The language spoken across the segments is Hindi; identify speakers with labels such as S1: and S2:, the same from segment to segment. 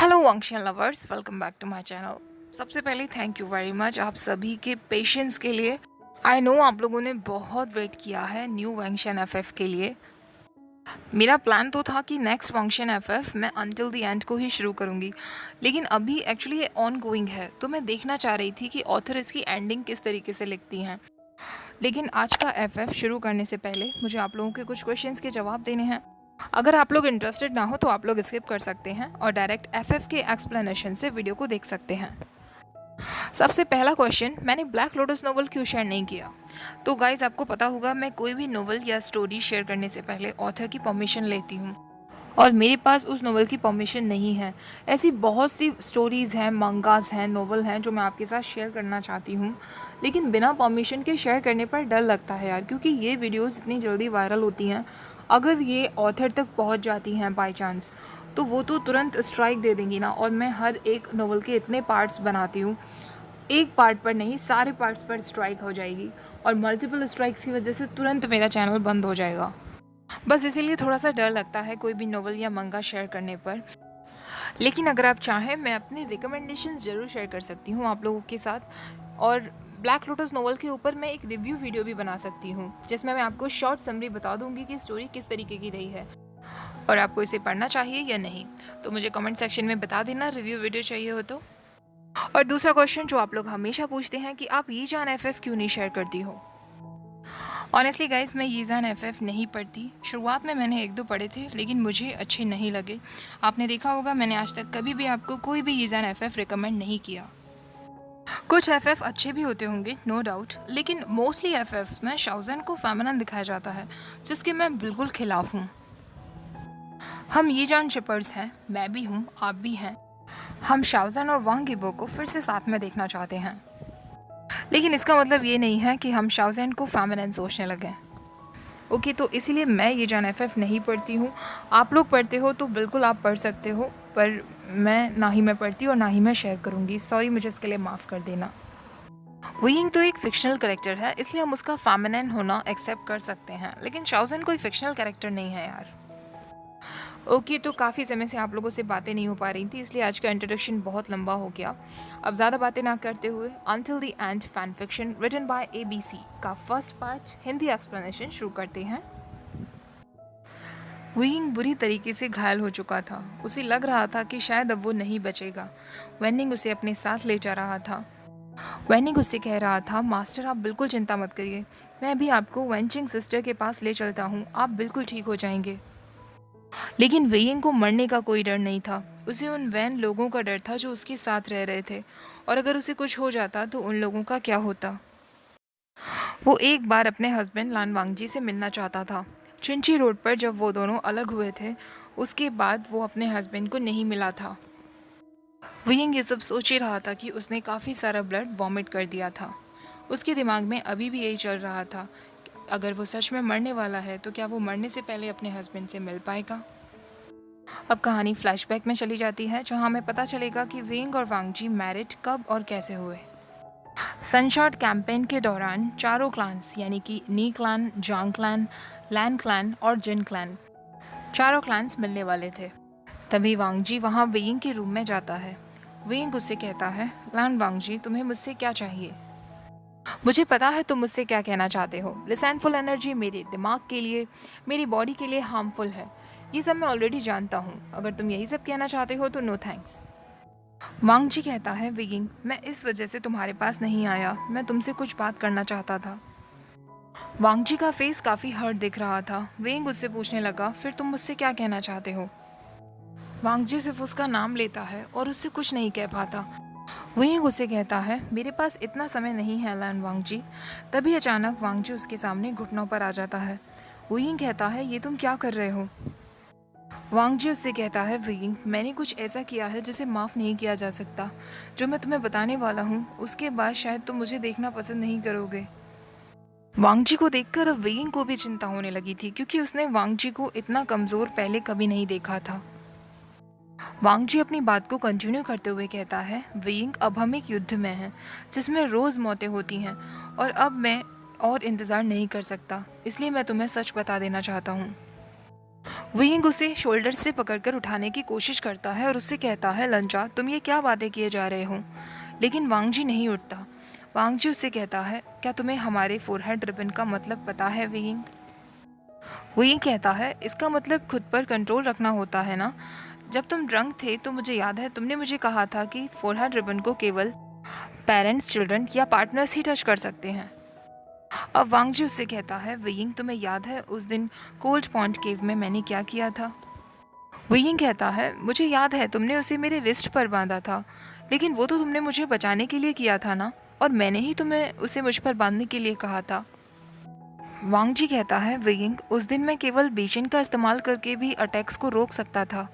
S1: Hello Vanshian lovers, welcome back to my channel. सबसे पहले थैंक यू वेरी मच आप सभी के पेशेंस के लिए। आई नो आप लोगों ने बहुत वेट किया है न्यू वंशियन एफएफ के लिए। मेरा प्लान तो था कि नेक्स्ट वंशियन एफएफ मैं अंटिल द एंड को ही शुरू करूंगी, लेकिन अभी एक्चुअली ये ऑन गोइंग है, तो मैं देखना चाह रही थी कि ऑथर इसकी एंडिंग किस तरीके से लिखती हैं। लेकिन आज का एफएफ शुरू करने से पहले मुझे आप लोगों के कुछ क्वेश्चंस के जवाब देने हैं। अगर आप लोग इंटरेस्टेड ना हो तो आप लोग स्किप कर सकते हैं और डायरेक्ट एफएफ के एक्सप्लेनेशन से वीडियो को देख सकते हैं। सबसे पहला क्वेश्चन, मैंने ब्लैक लोटस नोवेल क्यों शेयर नहीं किया? तो गाइज आपको पता होगा मैं कोई भी नोवेल या स्टोरी शेयर करने से पहले ऑथर की परमिशन लेती हूँ, और मेरे पास उस नोवेल की परमिशन नहीं है। ऐसी बहुत सी स्टोरीज़ हैं, मंगास हैं, नोवेल हैं जो मैं आपके साथ शेयर करना चाहती हूँ, लेकिन बिना परमिशन के शेयर करने पर डर लगता है यार, क्योंकि ये वीडियोस इतनी जल्दी वायरल होती हैं। अगर ये ऑथर तक पहुँच जाती हैं बाय चांस, तो वो तो तुरंत स्ट्राइक दे देंगी ना। और मैं हर एक नोवेल के इतने पार्ट्स बनाती हूँ, एक पार्ट पर नहीं सारे पार्ट्स पर स्ट्राइक हो जाएगी, और मल्टीपल स्ट्राइक्स की वजह से तुरंत मेरा चैनल बंद हो जाएगा। बस इसीलिए थोड़ा सा डर लगता है कोई भी नोवेल या मंगा शेयर करने पर। लेकिन अगर आप चाहें मैं अपनी रिकमेंडेशन ज़रूर शेयर कर सकती हूँ आप लोगों के साथ, और ब्लैक लोटस नोवेल के ऊपर मैं एक रिव्यू वीडियो भी बना सकती हूँ, जिसमें मैं आपको शॉर्ट समरी बता दूंगी कि स्टोरी किस तरीके की रही है और आपको इसे पढ़ना चाहिए या नहीं। तो मुझे कमेंट सेक्शन में बता देना रिव्यू वीडियो चाहिए हो तो। और दूसरा क्वेश्चन जो आप लोग हमेशा पूछते हैं कि आप ये जान एफ क्यों नहीं शेयर करती हो। ऑनेस्टली गाइस मैं यीज़ान एफएफ नहीं पढ़ती। शुरुआत में मैंने एक दो पढ़े थे, लेकिन मुझे अच्छे नहीं लगे। आपने देखा होगा मैंने आज तक कभी भी आपको कोई भी यीज़ान एफएफ रिकमेंड नहीं किया। कुछ एफएफ अच्छे भी होते होंगे नो डाउट, लेकिन मोस्टली एफएफ्स में शाओज़न को फेमिनिन दिखाया जाता है, जिसके मैं बिल्कुल खिलाफ हूँ। हम यीजान शिपर्स हैं, मैं भी हूँ, आप भी हैं। हम शाओज़न और वांग यीबो को फिर से साथ में देखना चाहते हैं, लेकिन इसका मतलब ये नहीं है कि हम शाओज़न को फेमिनिन सोचने लगे। ओके, तो इसीलिए मैं ये जान एफ नहीं पढ़ती हूँ। आप लोग पढ़ते हो तो बिल्कुल आप पढ़ सकते हो, पर मैं ना ही मैं पढ़ती और ना ही मैं शेयर करूँगी। सॉरी, मुझे इसके लिए माफ़ कर देना। विंग तो एक फिक्शनल कैरेक्टर है, इसलिए हम उसका फेमिनिन होना एक्सेप्ट कर सकते हैं, लेकिन शाओज़न कोई फिक्शनल कैरेक्टर नहीं है यार। ओके, तो काफ़ी समय से आप लोगों से बातें नहीं हो पा रही थी, इसलिए आज का इंट्रोडक्शन बहुत लंबा हो गया। अब ज़्यादा बातें ना करते हुए until the end fan fiction written by ABC का फर्स्ट पार्ट हिंदी एक्सप्लेनेशन शुरू करते हैं। विंग बुरी तरीके से घायल हो चुका था। उसे लग रहा था कि शायद अब वो नहीं बचेगा। वेनिंग उसे अपने साथ ले जा रहा था। वेनिंग उससे कह रहा था, मास्टर आप बिल्कुल चिंता मत करिए, मैं भी आपको वेंचिंग सिस्टर के पास ले चलता हूँ, आप बिल्कुल ठीक हो जाएंगे। लेकिन वेइंग को मरने का कोई डर नहीं था। उसे उन वैन लोगों का डर था जो उसके साथ रह रहे थे, और अगर उसे कुछ हो जाता तो उन लोगों का क्या होता। वो एक बार अपने हस्बैंड लान वांगजी से मिलना चाहता था। चिंची रोड पर जब वो दोनों अलग हुए थे, उसके बाद वो अपने हस्बैंड को नहीं मिला था। विंग ये सब सोच ही रहा था कि उसने काफ़ी सारा ब्लड वॉमिट कर दिया था। उसके दिमाग में अभी भी यही चल रहा था, अगर वो सच में मरने वाला है तो क्या वो मरने से पहले अपने हस्बैंड से मिल पाएगा। अब कहानी फ्लैशबैक में चली जाती है, जहां हमें पता चलेगा कि वेंग और वांगजी मैरिड कब और कैसे हुए। सनशॉट कैंपेन के दौरान चारों क्लान्स यानी कि नी क्लान, जांग क्लान, लैन क्लान और जिन क्लान, चारों क्लान्स मिलने वाले थे। तभी वांगजी वहां वेइंग के रूम में जाता है। वेइंग उससे कहता है, लैन वांगजी तुम्हें मुझसे क्या चाहिए? मुझे पता है तुम मुझसे क्या कहना चाहते हो। रिसेंटफुल एनर्जी मेरे दिमाग के लिए, मेरी बॉडी के लिए हार्मफुल है, ये सब मैं ऑलरेडी जानता हूँ। अगर तुम यही सब कहना चाहते हो तो नो थैंक्स। वांग जी कहता है, विगिंग मैं इस वजह से तुम्हारे पास नहीं आया, मैं तुमसे कुछ बात करना चाहता था। वांग जी का फेस काफ़ी हर्ट दिख रहा था। वेंग उससे पूछने लगा, फिर तुम मुझसे क्या कहना चाहते हो? वांग जी सिर्फ उसका नाम लेता है और उससे कुछ नहीं कह पाता। वेंग उसे कहता है, मेरे पास इतना समय नहीं है लैन वांग जी। तभी अचानक वांग जी उसके सामने घुटनों पर आ जाता है। वेंग कहता है, ये तुम क्या कर रहे हो? वांग जी उससे कहता है, विंग मैंने कुछ ऐसा किया है जिसे माफ़ नहीं किया जा सकता। जो मैं तुम्हें बताने वाला हूँ उसके बाद शायद तुम मुझे देखना पसंद नहीं करोगे। वांग जी को देखकर अब विंग को भी चिंता होने लगी थी, क्योंकि उसने वांग जी को इतना कमज़ोर पहले कभी नहीं देखा था। वांग जी अपनी बात को कंटिन्यू करते हुए कहता है, विंग अब हम एक युद्ध में हैं जिसमें रोज़ मौतें होती हैं, और अब मैं और इंतज़ार नहीं कर सकता, इसलिए मैं तुम्हें सच बता देना चाहता हूँ। विंग उसे शोल्डर से पकड़कर उठाने की कोशिश करता है और उससे कहता है, लंजा तुम ये क्या बातें किए जा रहे हो। लेकिन वांगजी नहीं उठता। वांगजी उससे कहता है, क्या तुम्हें हमारे फोरहेड रिबन का मतलब पता है विंग। विंग कहता है, इसका मतलब खुद पर कंट्रोल रखना होता है ना। जब तुम ड्रंक थे तो मुझे याद है तुमने मुझे कहा था कि फोरहेड रिबन को केवल पेरेंट्स, चिल्ड्रन या पार्टनर्स ही टच कर सकते हैं। अब वांगजी उससे कहता है, वियिंग तुम्हें याद है उस दिन कोल्ड पॉइंट केव में मैंने क्या किया था। वियिंग कहता है, मुझे याद है तुमने उसे मेरे रिस्ट पर बांधा था, लेकिन वो तो तुमने मुझे बचाने के लिए किया था ना, और मैंने ही तुम्हें उसे मुझ पर बांधने के लिए कहा था। वांगजी कहता है, वियिंग उस दिन मैं केवल बेचिन का इस्तेमाल करके भी अटैक्स को रोक सकता था।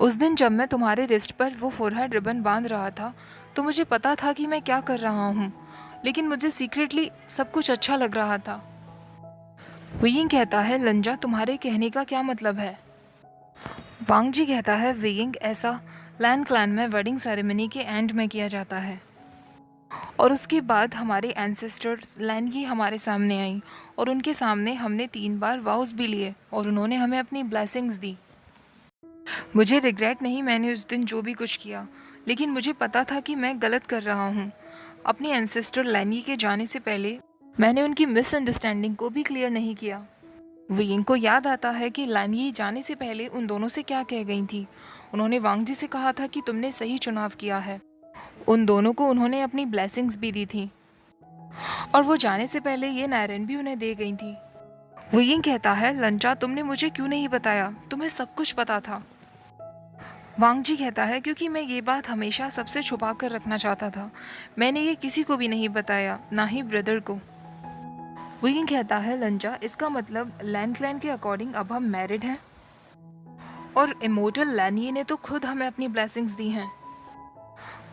S1: उस दिन जब मैं तुम्हारे रिस्ट पर वो फोरहेड रिबन बांध रहा था तो मुझे पता था कि मैं क्या कर रहा हूँ, लेकिन मुझे सीक्रेटली सब कुछ अच्छा लग रहा था। वियिंग कहता है, लंजा तुम्हारे कहने का क्या मतलब है। वांगजी कहता है, वियिंग ऐसा लैन क्लैन में वेडिंग सेरेमनी के एंड में किया जाता है, और उसके बाद हमारे एंसेस्टर्स लैन ही हमारे सामने आई और उनके सामने हमने 3 बार वाउस भी लिए और उन्होंने हमें अपनी ब्लेसिंग्स दी। मुझे रिग्रेट नहीं मैंने उस दिन जो भी कुछ किया, लेकिन मुझे पता था कि मैं गलत कर रहा हूँ। अपने एंसेस्टर लैनी के जाने से पहले मैंने उनकी मिसअंडरस्टैंडिंग को भी क्लियर नहीं किया। वियिंग को याद आता है कि लैनी जाने से पहले उन दोनों से क्या कह गई थी। उन्होंने वांगजी से कहा था कि तुमने सही चुनाव किया है। उन दोनों को उन्होंने अपनी ब्लेसिंग्स भी दी थी, और वो जाने से पहले ये नायरन भी उन्हें दे गई थी। वियिंग कहता है, लंचा तुमने मुझे क्यों नहीं बताया, तुम्हें सब कुछ पता था। वांगजी कहता है, क्योंकि मैं ये बात हमेशा सबसे छुपा कर रखना चाहता था। मैंने ये किसी को भी नहीं बताया, ना ही ब्रदर को। वियिंग कहता है, लंजा इसका मतलब लैन क्लैन के अकॉर्डिंग अब हम मैरिड हैं, और इमोर्टल लैनिये ने तो खुद हमें अपनी ब्लेसिंग्स दी हैं।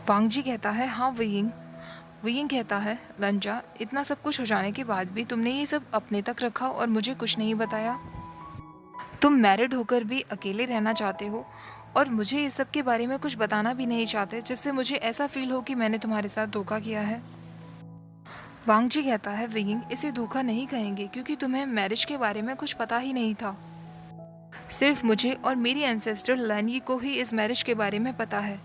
S1: वांगजी कहता है, हाँ वियिंग। वियिंग कहता है, लंजा इतना सब कुछ हो जाने के बाद भी तुमने ये सब अपने तक रखा और मुझे कुछ नहीं बताया। तुम मैरिड होकर भी अकेले रहना चाहते हो और मुझे इस सब के बारे में कुछ बताना भी नहीं चाहते, जिससे मुझे ऐसा फील हो कि मैंने तुम्हारे साथ धोखा किया है। वांगजी कहता है, वियिंग इसे धोखा नहीं कहेंगे, क्योंकि तुम्हें मैरिज के बारे में कुछ पता ही नहीं था। सिर्फ मुझे और मेरी एंसेस्टर लैनी को ही इस मैरिज के बारे में पता है।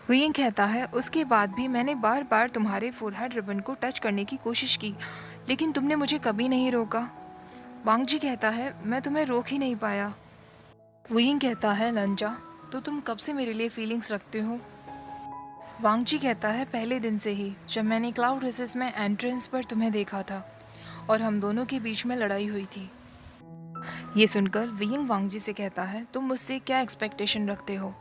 S1: वियिंग कहता है, उसके बाद भी मैंने बार बार तुम्हारे फोरहेड रिबन को टच करने की कोशिश की, लेकिन तुमने मुझे कभी नहीं रोका। वांगजी कहता है, मैं तुम्हें रोक ही नहीं पाया। वियिंग कहता है, लंजा तो तुम कब से मेरे लिए फीलिंग्स रखते हो। वांगजी कहता है, पहले दिन से ही, जब मैंने क्लाउड रेसेस में एंट्रेंस पर तुम्हें देखा था और हम दोनों के बीच में लड़ाई हुई थी। ये सुनकर वियिंग वांगजी से कहता है, तुम मुझसे क्या एक्सपेक्टेशन रखते हो।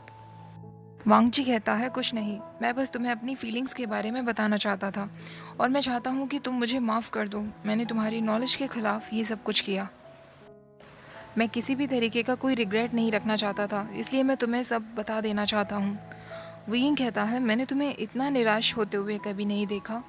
S1: वांगजी कहता है, कुछ नहीं, मैं बस तुम्हें अपनी फीलिंग्स के बारे में बताना चाहता था, और मैं चाहता हूँ कि तुम मुझे माफ़ कर दो। मैंने तुम्हारी नॉलेज के खिलाफ ये सब कुछ किया। मैं किसी भी तरीके का कोई रिग्रेट नहीं रखना चाहता था, इसलिए मैं तुम्हें सब बता देना चाहता हूँ। वियिंग कहता है, मैंने तुम्हें इतना निराश होते हुए कभी नहीं देखा।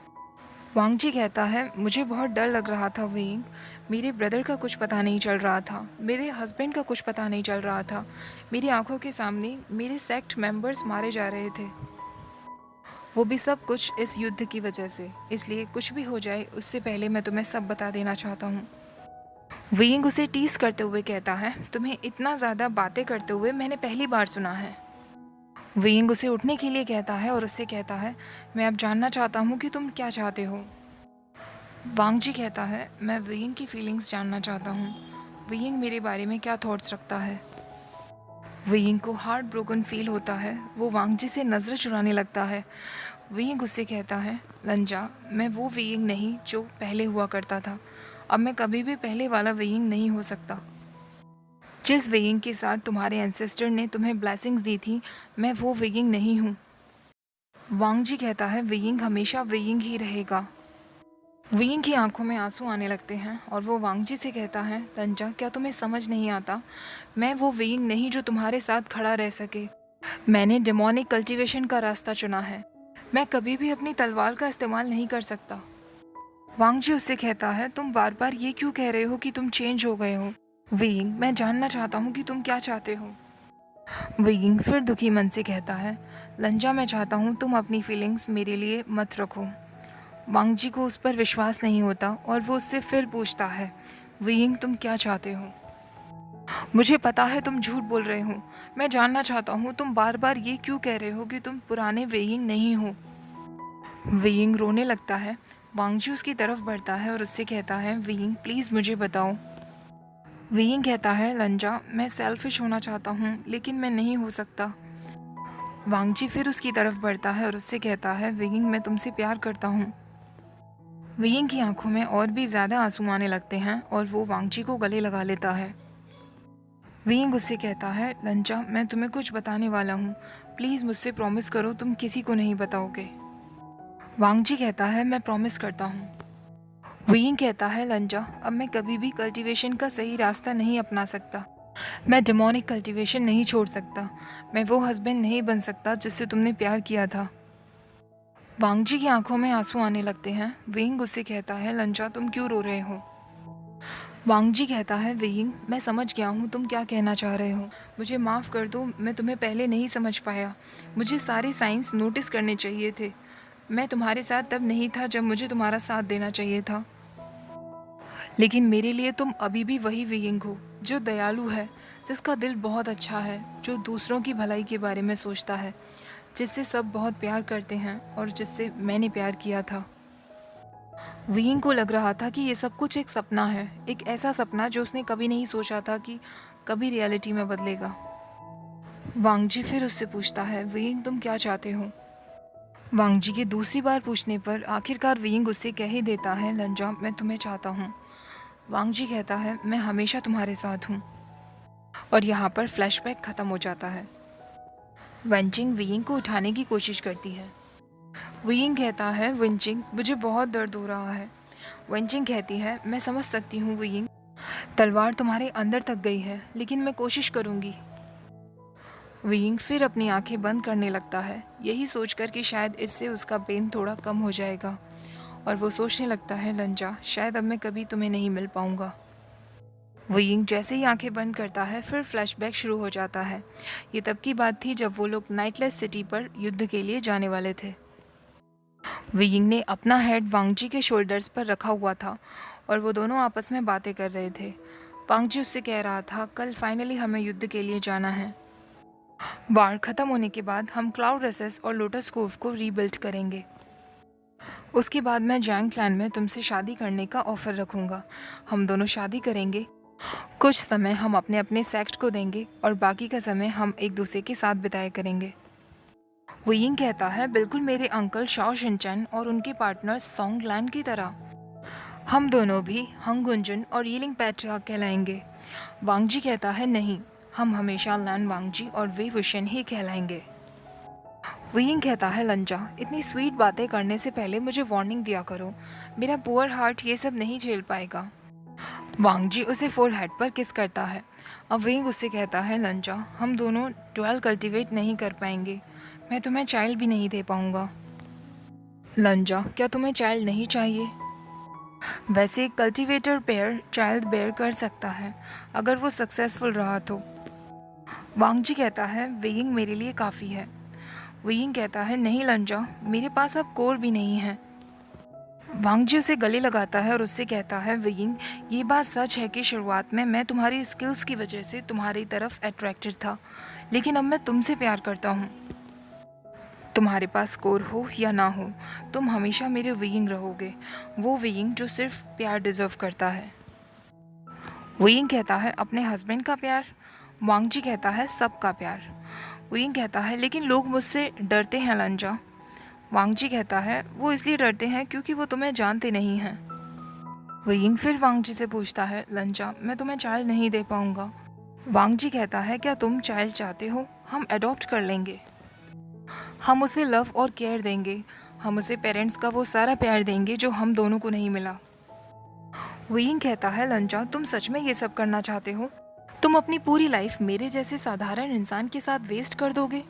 S1: वांगजी कहता है, मुझे बहुत डर लग रहा था वियिंग। मेरे ब्रदर का कुछ पता नहीं चल रहा था, मेरे हस्बैंड का कुछ पता नहीं चल रहा था। मेरी आंखों के सामने मेरे सेक्ट मेंबर्स मारे जा रहे थे, वो भी सब कुछ इस युद्ध की वजह से। इसलिए कुछ भी हो जाए उससे पहले मैं तुम्हें सब बता देना चाहता हूँ। वियिंग उसे टीस करते हुए कहता है, तुम्हें इतना ज़्यादा बातें करते हुए मैंने पहली बार सुना है। वियिंग उसे उठने के लिए कहता है और उससे कहता है, मैं अब जानना चाहता हूँ कि तुम क्या चाहते हो। वांगजी कहता है, मैं वियिंग की फीलिंग्स जानना चाहता हूँ। वियिंग मेरे बारे में क्या थॉट्स रखता है। वियिंग को हार्ट ब्रोकन फील होता है। वो वांगजी से नज़रें चुराने लगता है। वियिंग उससे कहता है, लंजा मैं वो वियिंग नहीं जो पहले हुआ करता था। अब मैं कभी भी पहले वाला वियिंग नहीं हो सकता। जिस वियिंग के साथ तुम्हारे एंसेस्टर ने तुम्हें ब्लेसिंग्स दी थी, मैं वो वियिंग नहीं हूँ। वांगजी कहता है, वियिंग हमेशा वियिंग ही रहेगा। वियिंग की आंखों में आंसू आने लगते हैं और वो वांगजी से कहता है, तंजा क्या तुम्हें समझ नहीं आता, मैं वो वियिंग नहीं जो तुम्हारे साथ खड़ा रह सके। मैंने डेमोनिक कल्टीवेशन का रास्ता चुना है। मैं कभी भी अपनी तलवार का इस्तेमाल नहीं कर सकता। वांगजी उससे कहता है, तुम बार बार ये क्यों कह रहे हो कि तुम चेंज हो गए हो। वियिंग, मैं जानना चाहता हूँ कि तुम क्या चाहते हो। वियिंग फिर दुखी मन से कहता है, लंजा मैं चाहता हूँ तुम अपनी फीलिंग्स मेरे लिए मत रखो। वांगजी को उस पर विश्वास नहीं होता और वो उससे फिर पूछता है, वियिंग तुम क्या चाहते हो। मुझे पता है तुम झूठ बोल रहे हो। मैं जानना चाहता हूँ तुम बार बार ये क्यों कह रहे हो कि तुम पुराने वेइंग नहीं हो। वेइंग रोने लगता है। वांगजी उसकी तरफ बढ़ता है और उससे कहता है, वेइंग प्लीज़ मुझे बताओ। वेइंग कहता है, लंजा मैं सेल्फिश होना चाहता हूँ लेकिन मैं नहीं हो सकता। वांगजी फिर उसकी तरफ बढ़ता है और उससे कहता है, वेइंग मैं तुमसे प्यार करता हूँ। वेइंग की आंखों में और भी ज़्यादा आंसू आने लगते हैं और वो वांगजी को गले लगा लेता है। वेइंग उससे कहता है, लंजा मैं तुम्हें कुछ बताने वाला हूँ, प्लीज़ मुझसे प्रॉमिस करो तुम किसी को नहीं बताओगे। वांगजी कहता है, मैं प्रॉमिस करता हूँ। वेइंग कहता है, लंजा अब मैं कभी भी कल्टीवेशन का सही रास्ता नहीं अपना सकता। मैं डेमोनिक कल्टीवेशन नहीं छोड़ सकता। मैं वो हस्बैंड नहीं बन सकता जिससे तुमने प्यार किया था। वांगजी की आंखों में आंसू आने लगते हैं। वेइंग उससे कहता है, लंजा तुम क्यों रो रहे हो। वांगजी कहता है, वेइंग मैं समझ गया हूँ तुम क्या कहना चाह रहे हो। मुझे माफ़ कर दो, मैं तुम्हें पहले नहीं समझ पाया। मुझे सारे साइंस नोटिस करने चाहिए थे। मैं तुम्हारे साथ तब नहीं था जब मुझे तुम्हारा साथ देना चाहिए था। लेकिन मेरे लिए तुम अभी भी वही वेइंग हो जो दयालु है, जिसका दिल बहुत अच्छा है, जो दूसरों की भलाई के बारे में सोचता है, जिससे सब बहुत प्यार करते हैं और जिससे मैंने प्यार किया था। वेइंग को लग रहा था कि ये सब कुछ एक सपना है, एक ऐसा सपना जो उसने कभी नहीं सोचा था कि कभी रियलिटी में बदलेगा। वांगजी फिर उससे पूछता है, वेइंग तुम क्या चाहते हो। वांगजी के दूसरी बार पूछने पर आखिरकार वेइंग उससे कह ही देता है, लंजा मैं तुम्हें चाहता हूँ। वांगजी कहता है, मैं हमेशा तुम्हारे साथ हूँ। और यहाँ पर फ्लैशबैक ख़त्म हो जाता है। वेंचिंग वेइंग को उठाने की कोशिश करती है। वेइंग कहता है, वेंचिंग मुझे बहुत दर्द हो रहा है। वेंचिंग कहती है, मैं समझ सकती हूँ वेइंग, तलवार तुम्हारे अंदर तक गई है लेकिन मैं कोशिश करूँगी। वेइंग फिर अपनी आंखें बंद करने लगता है, यही सोचकर कि शायद इससे उसका पेन थोड़ा कम हो जाएगा। और वो सोचने लगता है, लंजा शायद अब मैं कभी तुम्हें नहीं मिल पाऊँगा। वेइंग जैसे ही आंखें बंद करता है फिर फ्लैशबैक शुरू हो जाता है। ये तब की बात थी जब वो लोग नाइटलेस सिटी पर युद्ध के लिए जाने वाले थे। वेइंग ने अपना हेड वांगजी के शोल्डर्स पर रखा हुआ था और वो दोनों आपस में बातें कर रहे थे। वांगजी उससे कह रहा था, कल फाइनली हमें युद्ध के लिए जाना है। वार खत्म होने के बाद हम क्लाउड रेसेस और लोटस कोव को रीबिल्ड करेंगे। उसके बाद मैं जैंग क्लैन में तुमसे शादी करने का ऑफर रखूँगा। हम दोनों शादी करेंगे। कुछ समय हम अपने अपने सेक्ट को देंगे और बाकी का समय हम एक दूसरे के साथ बिताया करेंगे। वेइंग कहता है, बिल्कुल मेरे अंकल शाओ शिनचैन और उनके पार्टनर सोंग लैन की तरह। हम दोनों भी हंग गुंजन और यीलिंग पैट्रियार्क कहलाएंगे। वांगजी कहता है, नहीं, हम हमेशा लैन वांगजी और वे वुशन ही कहलाएंगे। वेइंग कहता है, लंजा इतनी स्वीट बातें करने से पहले मुझे वार्निंग दिया करो। मेरा पुअर हार्ट ये सब नहीं झेल पाएगा। वांगजी उसे फोर हेड पर किस करता है। अब वेइंग उससे कहता है, लंजा हम दोनों ट्वेल्व कल्टीवेट नहीं कर पाएंगे। मैं तुम्हें चाइल्ड भी नहीं दे पाऊंगा। लंजा क्या तुम्हें चाइल्ड नहीं चाहिए। वैसे कल्टीवेटर पेयर चाइल्ड बेयर कर सकता है अगर वो सक्सेसफुल रहा तो। वांगजी कहता है, वेइंग मेरे लिए काफ़ी है। वेइंग कहता है, नहीं लंजा, मेरे पास अब कोर भी नहीं है। वांगजी उसे गले लगाता है और उससे कहता है, वेइंग ये बात सच है कि शुरुआत में मैं तुम्हारी स्किल्स की वजह से तुम्हारी तरफ अट्रैक्टेड था, लेकिन अब मैं तुमसे प्यार करता हूँ। तुम्हारे पास कोर हो या ना हो, तुम हमेशा मेरे वेइंग रहोगे, वो वेइंग जो सिर्फ प्यार डिजर्व करता है। वेइंग कहता है, अपने हस्बैंड का प्यार। वांगजी कहता है, सबका प्यार। वेइंग कहता है, लेकिन लोग मुझसे डरते हैं लंजा। वांगजी कहता है, वो इसलिए डरते हैं क्योंकि वो तुम्हें जानते नहीं हैं। वेइंग फिर वांगजी से पूछता है, लंजा मैं तुम्हें चाइल्ड नहीं दे पाऊंगा। वांगजी कहता है, क्या तुम चाइल्ड चाहते हो, हम अडॉप्ट कर लेंगे। हम उसे लव और केयर देंगे। हम उसे पेरेंट्स का वो सारा प्यार देंगे जो हम दोनों को नहीं मिला। वेइंग कहता है, लंजा तुम सच में ये सब करना चाहते हो। तुम अपनी पूरी लाइफ मेरे जैसे साधारण इंसान के साथ वेस्ट कर दोगे।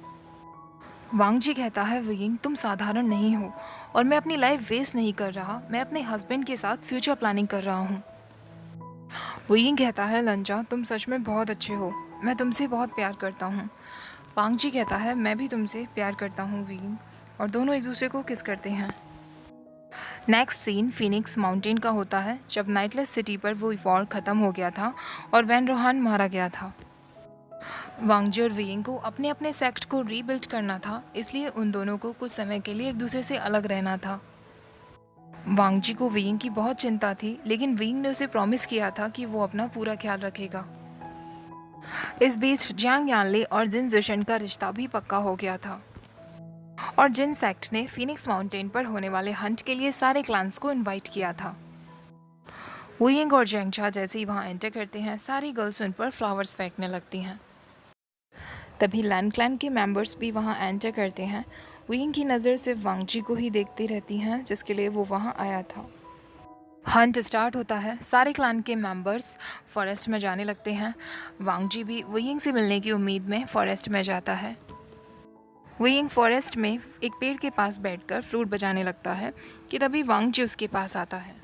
S1: वांगजी कहता है, वेइंग तुम साधारण नहीं हो और मैं अपनी लाइफ वेस्ट नहीं कर रहा, मैं अपने हस्बैंड के साथ फ्यूचर प्लानिंग कर रहा हूँ। वेइंग कहता है, लंजा तुम सच में बहुत अच्छे हो, मैं तुमसे बहुत प्यार करता हूँ। वांगजी कहता है, मैं भी तुमसे प्यार करता हूँ वेइंग, और दोनों एक दूसरे को किस करते हैं। नेक्स्ट सीन फिनिक्स माउंटेन का होता है, जब नाइटलेस सिटी पर वो वॉर ख़त्म हो गया था और वैन रोहान मारा गया था। वांगजी और वियिंग को अपने अपने सेक्ट को रीबिल्ड करना था, इसलिए उन दोनों को कुछ समय के लिए एक दूसरे से अलग रहना था। वांगजी को वियिंग की बहुत चिंता थी, लेकिन वियिंग ने उसे प्रॉमिस किया था कि वो अपना पूरा ख्याल रखेगा। इस बीच जियांग यानली और जिन जुशन का रिश्ता भी पक्का हो गया था और जिन सेक्ट ने फिनिक्स माउंटेन पर होने वाले हंट के लिए सारे क्लान्स को इनवाइट किया था। वियिंग और जेंगचा जैसे ही वहां एंटर करते हैं, सारी गर्ल्स उन पर फ्लावर्स फेंकने लगती हैं। तभी लैन क्लैन के मेंबर्स भी वहां एंटर करते हैं। वियिंग की नज़र सिर्फ वांगजी को ही देखती रहती हैं, जिसके लिए वो वहां आया था। हंट स्टार्ट होता है। सारे क्लान के मेंबर्स फॉरेस्ट में जाने लगते हैं। वांगजी भी वियिंग से मिलने की उम्मीद में फॉरेस्ट में जाता है। वियिंग फॉरेस्ट में एक पेड़ के पास बैठकर फ्लूट बजाने लगता है कि तभी वांगजी उसके पास आता है।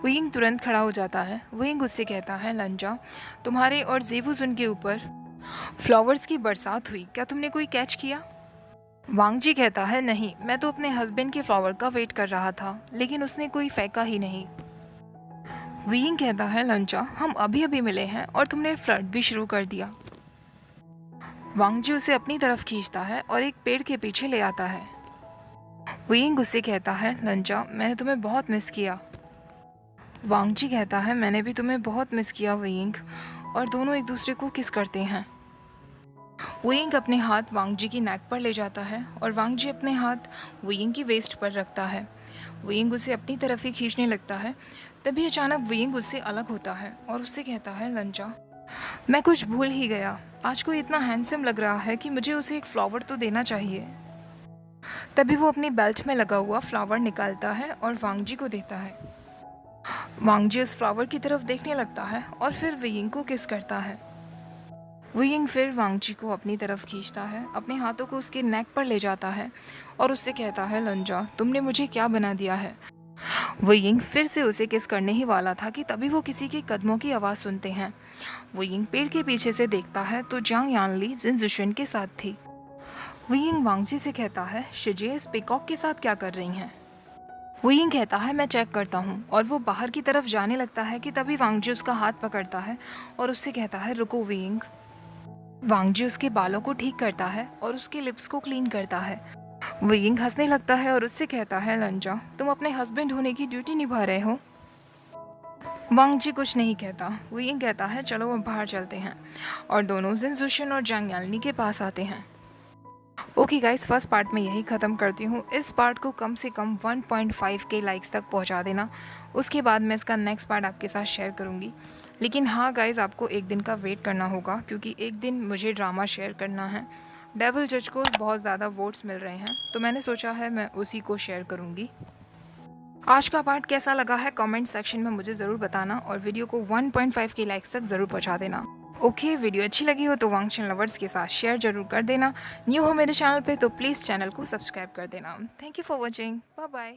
S1: वियिंग तुरंत खड़ा हो जाता है। वियिंग उससे कहता है, लंजा, तुम्हारे और जेवुजुन के ऊपर फ्लावर्स की बरसात हुई, क्या तुमने कोई कैच किया? वांगजी कहता है, नहीं, मैं तो अपने हस्बैंड के फ्लावर का वेट कर रहा था, लेकिन उसने कोई फेंका ही नहीं। वियिंग कहता है, लंचा, हम अभी अभी मिले हैं और तुमने फ्लर्ट भी शुरू कर दिया। वांगजी उसे अपनी तरफ खींचता है और एक पेड़ के पीछे ले आता है। वियिंग उससे कहता है, लंचा, मैंने तुम्हें बहुत मिस किया। वांगजी कहता है, मैंने भी तुम्हें बहुत मिस किया वियिंग, और दोनों एक दूसरे को किस करते हैं। वियिंग अपने हाथ वांगजी की नेक पर ले जाता है और वांगजी अपने हाथ वियिंग की वेस्ट पर रखता है। वियिंग उसे अपनी तरफ ही खींचने लगता है। तभी अचानक वियिंग उससे अलग होता है और उससे कहता है, लंचा, मैं कुछ भूल ही गया, आज कोई इतना हैंडसम लग रहा है कि मुझे उसे एक फ्लावर तो देना चाहिए। तभी वो अपनी बेल्ट में लगा हुआ फ्लावर निकालता है और वांगजी को देता है। वांगजी उस फ्लावर की तरफ देखने लगता है और फिर वियिंग को किस करता है। वियिंग फिर वांगजी को अपनी तरफ खींचता है, अपने हाथों को उसके नेक पर ले जाता है और उससे कहता है, लंजा, तुमने मुझे क्या बना दिया है। वियिंग फिर से उसे किस करने ही वाला था कि तभी वो किसी के कदमों की आवाज़ सुनते हैं। वियिंग पेड़ के पीछे से देखता है तो जियांग यानली जिन जुशन के साथ थी। वियिंग वांगजी से कहता है, शिजे इस पिकॉक के साथ क्या कर रही हैं? वियिंग कहता है, मैं चेक करता हूँ, और वो बाहर की तरफ जाने लगता है कि तभी वांगजी उसका हाथ पकड़ता है और उससे कहता है, रुको वियिंग। वांगजी उसके बालों को ठीक करता है और उसके लिप्स को क्लीन करता है। वियिंग हंसने लगता है और उससे कहता है, लंजा, तुम अपने हस्बैंड होने की ड्यूटी निभा रहे हो। वांगजी कुछ नहीं कहता। वियिंग कहता है, चलो अब बाहर चलते हैं, और दोनों जिन जुशन और जियांग यानली के पास आते हैं। ओके गाइस, फर्स्ट पार्ट में यही ख़त्म करती हूँ। इस पार्ट को कम से कम 1.5 के लाइक्स तक पहुँचा देना, उसके बाद मैं इसका नेक्स्ट पार्ट आपके साथ शेयर करूँगी। लेकिन हाँ गाइस, आपको एक दिन का वेट करना होगा, क्योंकि एक दिन मुझे ड्रामा शेयर करना है। डेविल जज को बहुत ज़्यादा वोट्स मिल रहे हैं, तो मैंने सोचा है मैं उसी को शेयर करूँगी। आज का पार्ट कैसा लगा है कमेंट सेक्शन में मुझे ज़रूर बताना, और वीडियो को 1.5 के लाइक्स तक ज़रूर पहुंचा देना। ओके, वीडियो अच्छी लगी हो तो वांगशन लवर्स के साथ शेयर जरूर कर देना। न्यू हो मेरे चैनल पे तो प्लीज़ चैनल को सब्सक्राइब कर देना। Thank you for watching, bye bye.